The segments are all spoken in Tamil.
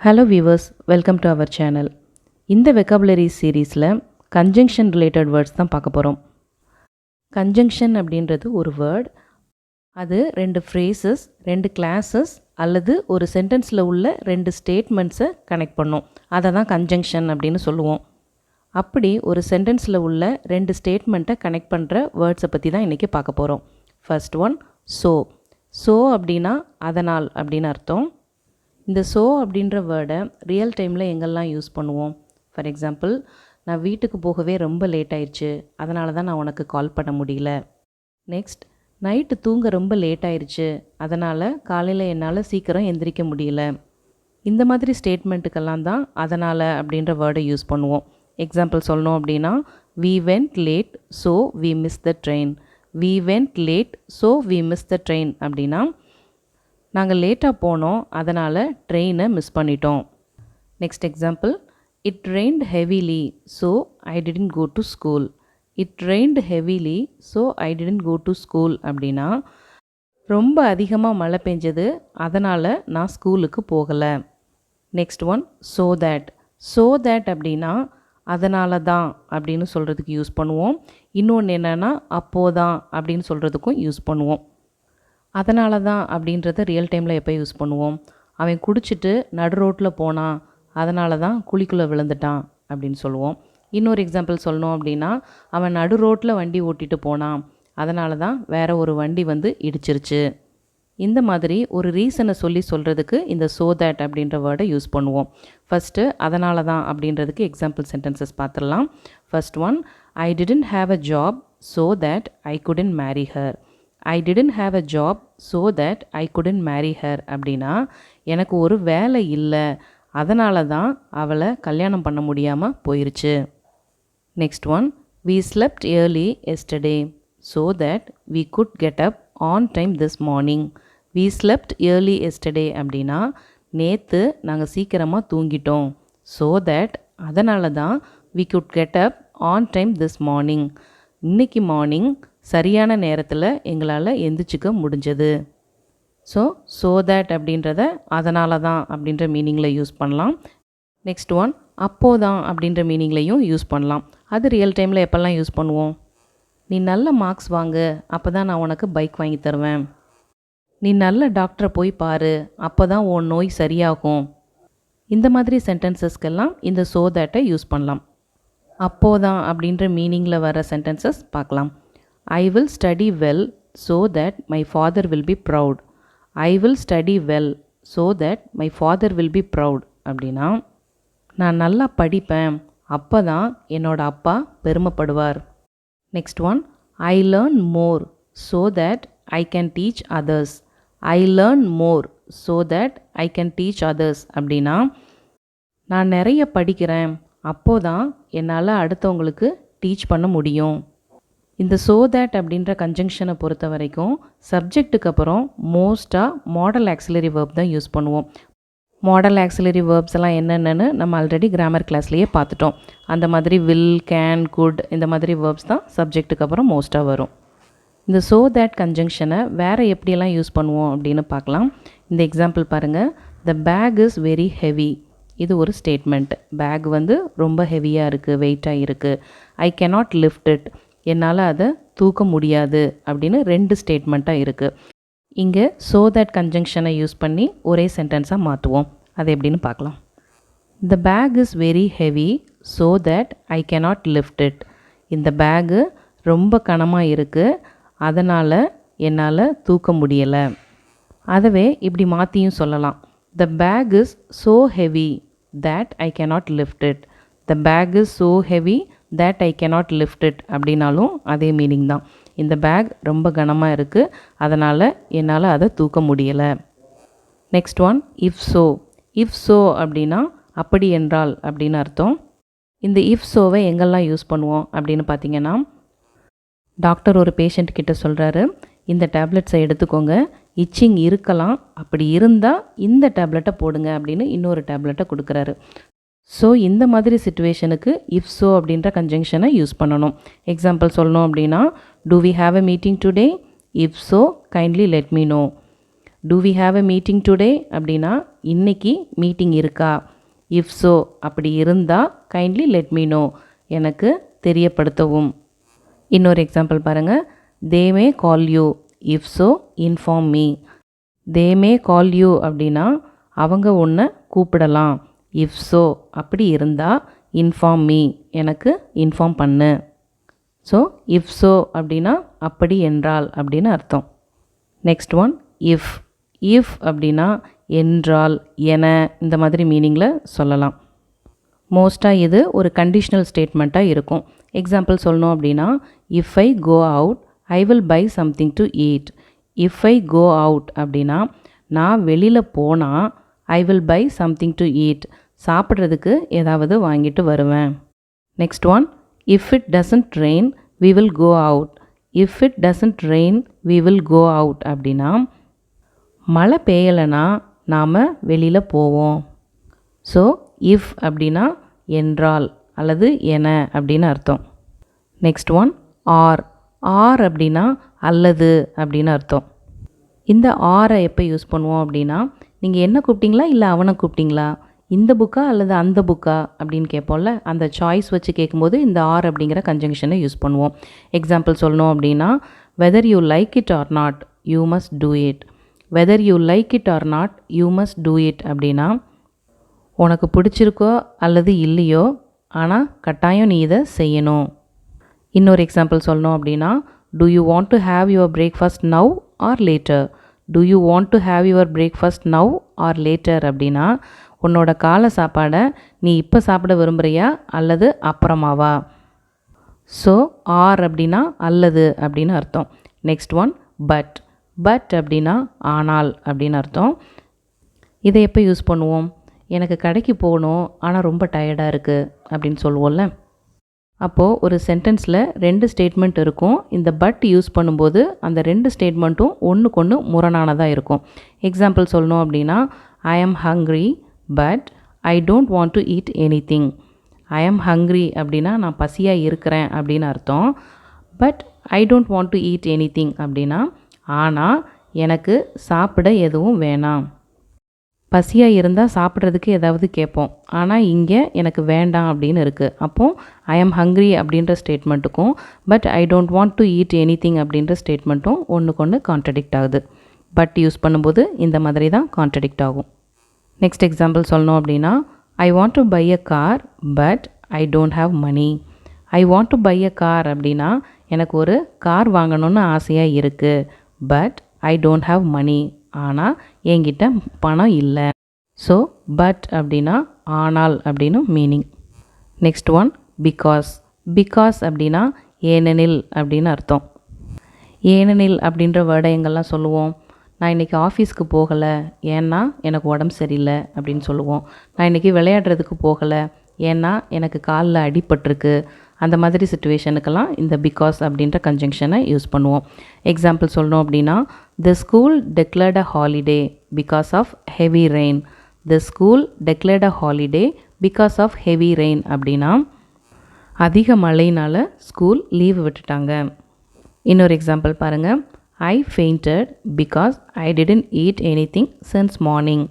Hello viewers, welcome to our channel. இந்த வெக்காபுலரி சீரீஸில் கன்ஜங்ஷன் ரிலேட்டட் வேர்ட்ஸ் தான் பார்க்க போகிறோம். கன்ஜங்ஷன் அப்படின்றது ஒரு வேர்ட். அது ரெண்டு ஃப்ரேசஸ், ரெண்டு கிளாஸஸ் அல்லது ஒரு சென்டென்ஸில் உள்ள ரெண்டு ஸ்டேட்மெண்ட்ஸை கனெக்ட் பண்ணும். அதை தான் கன்ஜங்ஷன் அப்படின்னு சொல்லுவோம். அப்படி ஒரு சென்டென்ஸில் உள்ள ரெண்டு ஸ்டேட்மெண்ட்டை கனெக்ட் பண்ணுற வேர்ட்ஸை பற்றி தான் இன்றைக்கி பார்க்க போகிறோம். First one so. ஸோ அப்படின்னா அதனால் அப்படின்னு அர்த்தம். இந்த ஸோ அப்படின்ற வேர்டை ரியல் டைமில் எங்கெல்லாம் யூஸ் பண்ணுவோம்? ஃபார் எக்ஸாம்பிள், நான் வீட்டுக்கு போகவே ரொம்ப லேட் ஆயிடுச்சு, அதனால தான் நான் உனக்கு கால் பண்ண முடியல. நெக்ஸ்ட், நைட்டு தூங்க ரொம்ப லேட் ஆயிடுச்சு, அதனால் காலையில் என்னால் சீக்கிரம் எந்திரிக்க முடியல. இந்த மாதிரி ஸ்டேட்மெண்ட்டுக்கெல்லாம் தான் அதனால் அப்படின்ற வேர்டை யூஸ் பண்ணுவோம். எக்ஸாம்பிள் சொல்லணும் அப்படின்னா, we went late so we missed the train. we went late so we missed the train அப்படின்னா நாங்கள் லேட்டாக போனோம், அதனால் ட்ரெயினை மிஸ் பண்ணிட்டோம். Next example, it rained heavily so I didn't go to school. It rained heavily so I didn't go to school அப்படின்னா ரொம்ப அதிகமாக மழை பெஞ்சது, அதனால் நான் ஸ்கூலுக்கு போகலை. Next one so that. So that அப்படின்னா அதனால தான் அப்படின்னு சொல்கிறதுக்கு யூஸ் பண்ணுவோம். இன்னொன்று என்னென்னா அப்போதான் அப்படின்னு சொல்கிறதுக்கும் யூஸ் பண்ணுவோம். அதனால தான் அப்படின்றத ரியல் டைமில் எப்போ யூஸ் பண்ணுவோம்? அவன் குடிச்சிட்டு நடு ரோட்டில் போனான், அதனால தான் குழிக்குள்ளே விழுந்துட்டான் அப்படின்னு சொல்லுவோம். இன்னொரு எக்ஸாம்பிள் சொல்லணும் அப்படின்னா, அவன் நடு ரோட்டில் வண்டி ஓட்டிகிட்டு போனான், அதனால தான் வேறு ஒரு வண்டி வந்து இடிச்சிருச்சு. இந்த மாதிரி ஒரு ரீசனை சொல்கிறதுக்கு இந்த ஸோ தேட் அப்படின்ற வேர்டை யூஸ் பண்ணுவோம். ஃபஸ்ட்டு அதனால தான் அப்படின்றதுக்கு எக்ஸாம்பிள் சென்டென்சஸ் பார்த்துடலாம். First one, I didn't have a job so that I couldn't Mary her. I didn't have a job so that I couldn't marry her அப்படின்னா எனக்கு ஒரு வேலை இல்லை, அதனால தான் அவளை கல்யாணம் பண்ண முடியாமல் போயிருச்சு. Next one, we slept early yesterday so that we could get up on time this morning. we slept early yesterday அப்படின்னா நேற்று நாங்கள் சீக்கிரமாக தூங்கிட்டோம். so that அதனால தான் we could get up on time this morning. இன்னைக்கு மார்னிங் சரியான நேரத்தில் எங்களால் எந்திரிச்சிக்க முடிஞ்சது. ஸோ தேட் அப்படின்றத அதனால தான் அப்படின்ற மீனிங்கில் யூஸ் பண்ணலாம். நெக்ஸ்ட் ஒன், அப்போதான் அப்படின்ற மீனிங்லையும் யூஸ் பண்ணலாம். அது ரியல் டைமில் எப்போல்லாம் யூஸ் பண்ணுவோம்? நீ நல்ல மார்க்ஸ் வாங்கு, அப்போ தான் நான் உனக்கு பைக் வாங்கி தருவேன். நீ நல்ல டாக்டரை போய் பாரு, அப்போ தான் உன் நோய் சரியாகும். இந்த மாதிரி சென்டென்சஸ்க்கெல்லாம் இந்த ஸோ தேட்டை யூஸ் பண்ணலாம். அப்போதான் அப்படின்ற மீனிங்கில் வர சென்டென்சஸ் பார்க்கலாம். I will study well so that my father will be proud. I will study well so that my father will be proud அப்படின்னா நான் நல்லா படிப்பேன், அப்போ தான் என்னோட அப்பா பெருமைப்படுவார். Next one, I learn more so that I can teach others. I learn more so that I can teach others அப்படின்னா நான் நிறைய படிக்கிறேன், அப்போ தான் என்னால் அடுத்தவங்களுக்கு டீச் பண்ண முடியும். இந்த ஸோ தேட் அப்படின்ற கன்ஜங்ஷனை பொறுத்த வரைக்கும் சப்ஜெக்ட்டுக்கு அப்புறம் மோஸ்ட்டாக மாடல் ஆக்சிலரி வேர்ப் தான் யூஸ் பண்ணுவோம். மாடல் ஆக்சிலரி வேர்ப்ஸ் எல்லாம் என்னென்னு நம்ம ஆல்ரெடி கிராமர் கிளாஸ்லேயே பார்த்துட்டோம். அந்த மாதிரி வில், கேன், குட் இந்த மாதிரி வேர்ப்ஸ் தான் சப்ஜெக்ட்டுக்கு அப்புறம் மோஸ்ட்டாக வரும். இந்த ஸோ தேட் கன்ஜங்ஷனை வேறு எப்படியெல்லாம் யூஸ் பண்ணுவோம் அப்படின்னு பார்க்கலாம். இந்த எக்ஸாம்பிள் பாருங்கள். த பேக் இஸ் வெரி ஹெவி. இது ஒரு ஸ்டேட்மெண்ட். பேக் வந்து ரொம்ப ஹெவியாக இருக்குது, வெயிட்டாக இருக்குது. ஐ கேனாட் லிஃப்ட் இட். என்னால் அதை தூக்க முடியாது அப்படின்னு ரெண்டு ஸ்டேட்மெண்ட்டாக இருக்குது. இங்கே ஸோ தேட் கன்ஜங்ஷனை யூஸ் பண்ணி ஒரே சென்டென்ஸாக மாற்றுவோம். அது எப்படின்னு பார்க்கலாம். The bag is very heavy so that I cannot lift it. இந்த பேகு ரொம்ப கனமாக இருக்குது, அதனால் என்னால் தூக்க முடியலை. அதவே இப்படி மாற்றியும் சொல்லலாம். The bag is so heavy that I cannot lift it. The bag is so heavy that I cannot lift it அப்படின்னாலும் அதே மீனிங் தான். இந்த பேக் ரொம்ப கனமாக இருக்குது, அதனால் என்னால் அதை தூக்க முடியலை. Next one, if so. If so அப்படின்னா அப்படி என்றால் அப்படின்னு அர்த்தம். இந்த இஃப் ஸோவை எங்கெல்லாம் யூஸ் பண்ணுவோம் அப்படின்னு பார்த்தீங்கன்னா, டாக்டர் ஒரு பேஷண்ட் கிட்ட சொல்கிறாரு, இந்த டேப்லெட்ஸை எடுத்துக்கோங்க, இச்சிங் இருக்கலாம், அப்படி இருந்தால் இந்த டேப்லெட்டை போடுங்க அப்படின்னு இன்னொரு டேப்லெட்டை கொடுக்குறாரு. ஸோ இந்த மாதிரி சிச்சுவேஷனுக்கு இஃப் ஸோ அப்படின்ற கன்ஜங்ஷனை யூஸ் பண்ணணும். எக்ஸாம்பிள் சொல்லணும் அப்படின்னா, do we have a meeting today? If so kindly let me know. do we have a meeting today அப்படின்னா இன்னைக்கு மீட்டிங் இருக்கா. if so அப்படி இருந்தால் kindly let me know எனக்கு தெரியப்படுத்தவும். இன்னொரு எக்ஸாம்பிள் பாருங்கள். they may call you, if so inform me. they may call you அப்படின்னா அவங்க உன்னை கூப்பிடலாம். if so அப்படி இருந்தால் inform me எனக்கு இன்ஃபார்ம் பண்ணு. ஸோ if so அப்படின்னா அப்படி என்றால் அப்படின்னு அர்த்தம். Next one if. if அப்படின்னா என்றால், என, இந்த மாதிரி மீனிங்கில் சொல்லலாம். மோஸ்ட்டாக இது ஒரு கண்டிஷ்னல் ஸ்டேட்மெண்ட்டாக இருக்கும். எக்ஸாம்பிள் சொல்லணும் அப்படின்னா if I go out I will buy something to eat. if I go out அப்படின்னா நான் வெளியில் போனால் I will buy something to eat, சாப்பிட்றதுக்கு ஏதாவது வாங்கிட்டு வருவேன். Next one if it doesn't rain we will go out. if it doesn't rain we will go out அப்படின்னா மழை பெய்யலைன்னா நாம் வெளியில் போவோம். ஸோ if அப்படின்னா என்றால் அல்லது என அப்படின்னு அர்த்தம். Next one R. ஆர் அப்படின்னா அல்லது அப்படின்னு அர்த்தம். இந்த ஆரை எப்போ யூஸ் பண்ணுவோம் அப்படின்னா நீங்கள் என்ன கூப்பிட்டீங்களா இல்லை அவனை கூப்பிட்டீங்களா, இந்த புக்கா அல்லது அந்த புக்கா அப்படின்னு கேட்போம்ல, அந்த சாய்ஸ் வச்சு கேட்கும்போது இந்த ஆர் அப்படிங்கிற கன்ஜங்ஷனை யூஸ் பண்ணுவோம். எக்ஸாம்பிள் சொல்லணும் அப்படின்னா whether you like it or not you must do it. Whether you like it or not you must do it அப்படின்னா உனக்கு பிடிச்சிருக்கோ அல்லது இல்லையோ ஆனால் கட்டாயம் நீ இதை செய்யணும். இன்னொரு எக்ஸாம்பிள் சொல்லணும் அப்படின்னா do you want to have your breakfast now or later. do you want to have your breakfast now or later அப்படின்னா உன்னோட காலை சாப்பாடை நீ இப்போ சாப்பிட விரும்புகிறியா அல்லது அப்புறமாவா. ஸோ ஆர் அப்படின்னா அல்லது அப்படின்னு அர்த்தம். Next one but. பட் அப்படின்னா ஆனால் அப்படின்னு அர்த்தம். இதை எப்போ யூஸ் பண்ணுவோம்? எனக்கு கடைக்கு போகணும் ஆனால் ரொம்ப டயர்டாக இருக்குது அப்படின்னு சொல்லுவோம்ல. அப்போது ஒரு சென்டென்ஸில் 2 ஸ்டேட்மெண்ட் இருக்கும். இந்த பட் யூஸ் பண்ணும்போது அந்த 2 ஸ்டேட்மெண்ட்டும் ஒன்றுக்கு ஒன்று முரணானதாக இருக்கும். எக்ஸாம்பிள் சொல்லணும் அப்படின்னா I am hungry but I don't want to eat anything. I am hungry அப்படின்னா நான் பசியாக இருக்கிறேன் அப்படின்னு அர்த்தம். But I don't want to eat anything அப்படின்னா ஆனால் எனக்கு சாப்பிட எதுவும் வேணாம். பசியாக இருந்தால் சாப்பிட்றதுக்கு ஏதாவது கேட்போம், ஆனால் இங்கே எனக்கு வேண்டாம் அப்படின்னு இருக்குது. அப்போது ஐ ஆம் ஹங்க்ரி அப்படின்ற ஸ்டேட்மெண்ட்டுக்கும் but I don't want to eat anything அப்படின்ற ஸ்டேட்மெண்ட்டும் ஒன்றுக்கு ஒன்று கான்ட்ரடிக்ட் ஆகுது. பட் யூஸ் பண்ணும்போது இந்த மாதிரி தான் கான்ட்ரடிக்ட் ஆகும். நெக்ஸ்ட் எக்ஸாம்பிள் சொல்லணும் அப்படின்னா I want to buy a car but I don't have money. I want to buy a car அப்படின்னா எனக்கு ஒரு கார் வாங்கணும்னு ஆசையாக இருக்குது. But I don't have money ஆனால் என்கிட்ட பணம் இல்லை. ஸோ பட் அப்படின்னா ஆனால் அப்படின்னு meaning. Next one because. Because அப்படின்னா ஏனெனில் அப்படின்னு அர்த்தம். ஏனெனில் அப்படின்ற வேர்டை எங்கெல்லாம் சொல்லுவோம்? நான் இன்றைக்கி ஆஃபீஸ்க்கு போகலை ஏன்னா எனக்கு உடம்பு சரியில்லை அப்படின்னு சொல்லுவோம். நான் இன்றைக்கி விளையாடுறதுக்கு போகலை ஏன்னா எனக்கு காலில் அடிபட்டிருக்கு. அந்த மாதிரி சிச்சுவேஷனுக்கெல்லாம் இந்த பிகாஸ் அப்படின்ற கன்ஜங்ஷனை யூஸ் பண்ணுவோம். எக்ஸாம்பிள் சொல்லணும் அப்படின்னா the school declared a holiday because of heavy rain. The school declared a holiday because of heavy rain அப்படின்னா அதிக மழையினால் ஸ்கூல் லீவ் விட்டுட்டாங்க. இன்னொரு எக்ஸாம்பிள் பாருங்கள். I fainted because I didn't eat anything since morning.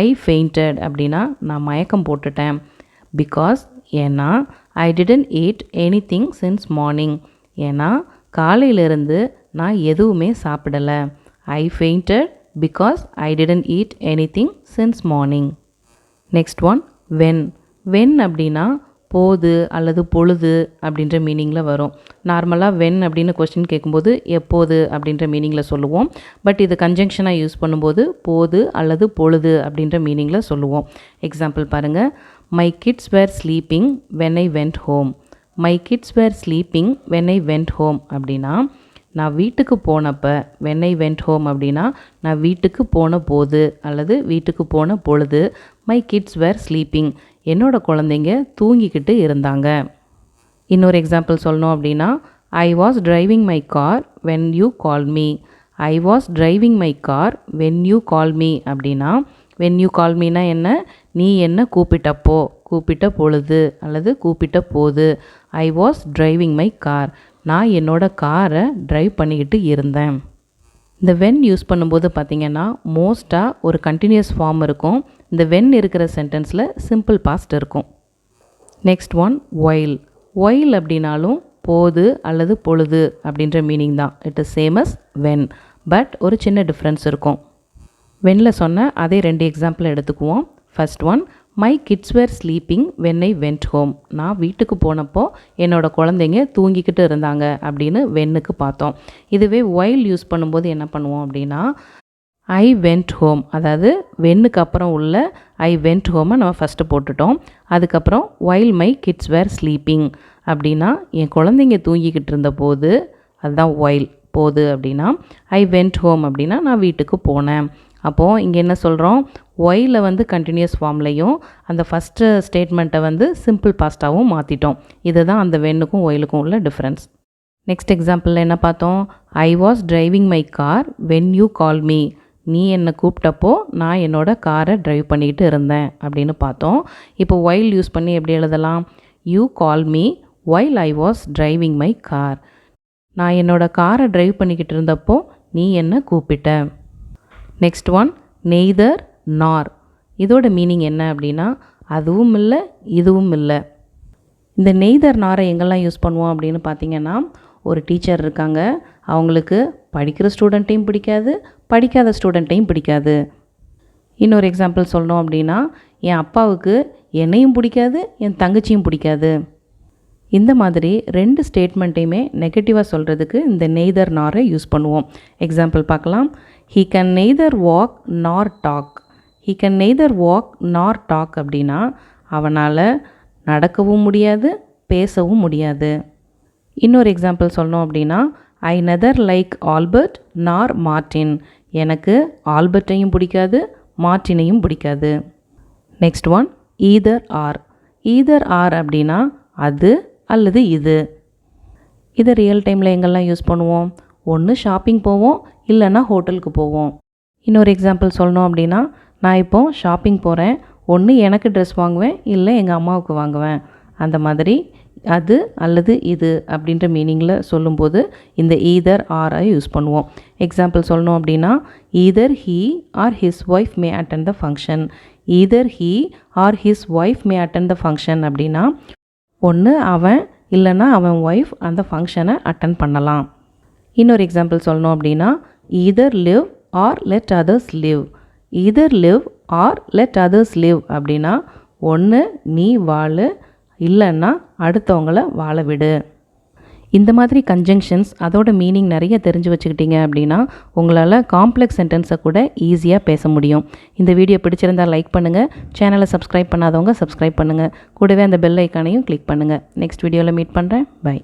I fainted அப்படின்னா நான் மயக்கம் போட்டுட்டேன். பிகாஸ் ஏன்னா I didn't eat anything since morning ஏன்னா காலையிலிருந்து நான் எதுவுமே சாப்பிடலை. I fainted because I didn't eat anything since morning. Next one when. When அப்படின்னா போது அல்லது பொழுது அப்படின்ற மீனிங்கில் வரும். நார்மலாக வென் அப்படின்னு கொஸ்டின் கேட்கும்போது எப்போது அப்படின்ற மீனிங்கில் சொல்லுவோம். பட் இது கன்ஜங்ஷனாக யூஸ் பண்ணும்போது போது அல்லது பொழுது அப்படின்ற மீனிங்கில் சொல்லுவோம். எக்ஸாம்பிள் பாருங்கள். My kids were sleeping when I went home. My kids were sleeping when I went home அப்படின்னா நான் வீட்டுக்கு போனப்போ, வென் ஐ வெண்ட் ஹோம் அப்படின்னா நான் வீட்டுக்கு போன போது அல்லது வீட்டுக்கு போன பொழுது மை கிட்ஸ் வேர் ஸ்லீப்பிங் என்னோட குழந்தைங்க தூங்கிக்கிட்டு இருந்தாங்க. இன்னொரு எக்ஸாம்பிள் சொல்லணும் அப்படின்னா ஐ was driving my car when you call me. I was driving my car when you call me அப்படின்னா வென் யூ கால் மீனா என்ன? நீ என்ன கூப்பிட்டப்போ, கூப்பிட்ட பொழுது அல்லது கூப்பிட்ட போது. ஐ வாஸ் டிரைவிங் மை கார் நான் என்னோட காரை டிரைவ் பண்ணிக்கிட்டு இருந்தேன். இந்த வென் யூஸ் பண்ணும்போது பார்த்திங்கன்னா மோஸ்ட்டாக ஒரு கண்டினியூஸ் ஃபார்ம் இருக்கும். இந்த வென் இருக்கிற சென்டென்ஸில் சிம்பிள் பாஸ்ட் இருக்கும். Next one while. ஒயில் அப்படின்னாலும் போது அல்லது பொழுது அப்படின்ற மீனிங் தான். It is same as when, but ஒரு சின்ன டிஃப்ரென்ஸ் இருக்கும். வெனில் சொன்ன அதே 2 எக்ஸாம்பிள் எடுத்துக்குவோம். First one, my kids were sleeping when I went home. நான் வீட்டுக்கு போனப்போ என்னோடய குழந்தைங்க தூங்கிக்கிட்டு இருந்தாங்க அப்படின்னு வென்னுக்கு பார்த்தோம். இதுவே ஒயில் யூஸ் பண்ணும்போது என்ன பண்ணுவோம் அப்படின்னா ஐ வென்ட் ஹோம், அதாவது வென்னுக்கு அப்புறம் உள்ள ஐ வென்ட் ஹோமை நம்ம ஃபஸ்ட்டு போட்டுட்டோம். அதுக்கப்புறம் while my kids were sleeping அப்படின்னா என் குழந்தைங்க தூங்கிக்கிட்டு இருந்த போது, அதுதான் ஒயில். போது அப்படின்னா ஐ வென்ட் ஹோம் அப்படின்னா நான் வீட்டுக்கு போனேன். அப்போது இங்கே என்ன சொல்கிறோம், ஒயில வந்து கண்டினியூஸ் ஃபார்ம்லையும் அந்த ஃபஸ்ட்டு ஸ்டேட்மெண்ட்டை வந்து சிம்பிள் பாஸ்ட்டாகவும் மாற்றிட்டோம். இதுதான் அந்த வென்னுக்கும் ஒயிலுக்கும் உள்ள டிஃப்ரென்ஸ். நெக்ஸ்ட் எக்ஸாம்பிளில் என்ன பார்த்தோம், ஐ was driving my car when you call me. நீ என்னை கூப்பிட்டப்போ நான் என்னோடய காரை ட்ரைவ் பண்ணிக்கிட்டு இருந்தேன் அப்படின்னு பார்த்தோம். இப்போ ஒயில் யூஸ் பண்ணி எப்படி எழுதலாம், you call me while I was driving my car. நான் என்னோடய காரை ட்ரைவ் பண்ணிக்கிட்டு இருந்தப்போ நீ என்னை கூப்பிட்ட. நெக்ஸ்ட் ஒன், நெய்தர் நார். இதோட மீனிங் என்ன அப்படின்னா அதுவும் இல்லை இதுவும் இல்லை. இந்த நெய்தர் நாரை எங்கெல்லாம் யூஸ் பண்ணுவோம் அப்படின்னு பார்த்தீங்கன்னா, ஒரு டீச்சர் இருக்காங்க, அவங்களுக்கு படிக்கிற ஸ்டூடெண்ட்டையும் பிடிக்காது, படிக்காத ஸ்டூடெண்ட்டையும் பிடிக்காது. இன்னொரு எக்ஸாம்பிள் சொல்லணும் அப்படின்னா, என் அப்பாவுக்கு என்னையும் பிடிக்காது, என் தங்கச்சியும் பிடிக்காது. இந்த மாதிரி 2 ஸ்டேட்மெண்ட்டையுமே நெகட்டிவாக சொல்கிறதுக்கு இந்த நெய்தர் நாரை யூஸ் பண்ணுவோம். எக்ஸாம்பிள் பார்க்கலாம். He can neither walk nor talk. He can neither walk nor talk அப்படின்னா அவனால் நடக்கவும் முடியாது, பேசவும் முடியாது. இன்னொரு எக்ஸாம்பிள் சொல்லணும் அப்படின்னா, I neither like Albert nor Martin. எனக்கு ஆல்பர்ட்டையும் பிடிக்காது, மார்டினையும் பிடிக்காது. Next one, either or. Either or அப்படின்னா அது அல்லது இது. இதை ரியல் டைமில் எங்கெல்லாம் யூஸ் பண்ணுவோம், ஒன்று ஷாப்பிங் போவோம், இல்லைன்னா ஹோட்டலுக்கு போவோம். இன்னொரு எக்ஸாம்பிள் சொல்லணும் அப்படின்னா, நான் இப்போது ஷாப்பிங் போகிறேன், ஒன்று எனக்கு ட்ரெஸ் வாங்குவேன், இல்லை எங்கள் அம்மாவுக்கு வாங்குவேன். அந்த மாதிரி அது அல்லது இது அப்படின்ற மீனிங்கில் சொல்லும்போது இந்த ஈதர் ஆரை யூஸ் பண்ணுவோம். எக்ஸாம்பிள் சொல்லணும் அப்படின்னா, either he or his wife may attend the function. Either he or his wife may attend the function அப்படின்னா ஒன்று அவன் இல்லைன்னா அவன் ஒய்ஃப் அந்த ஃபங்க்ஷனை அட்டன் பண்ணலாம். இன்னொரு எக்ஸாம்பிள் சொல்லணும் அப்படின்னா, either live or let others live. Either live or let others live அப்படின்னா ஒன்று நீ வாழு, இல்லைன்னா அடுத்தவங்கள வாழ விடு. இந்த மாதிரி கன்ஜங்ஷன்ஸ் அதோட மீனிங் நிறைய தெரிஞ்சு வச்சுக்கிட்டீங்க அப்படின்னா உங்களால் காம்ப்ளெக்ஸ் சென்டென்ஸை கூட ஈஸியாக பேச முடியும். இந்த வீடியோ பிடிச்சிருந்தால் லைக் பண்ணுங்கள், சேனலை சப்ஸ்கிரைப் பண்ணாதவங்க சப்ஸ்கிரைப் பண்ணுங்கள், கூடவே அந்த பெல் ஐக்கானையும் கிளிக் பண்ணுங்கள். நெக்ஸ்ட் வீடியோவில் மீட் பண்ணுறேன். பை.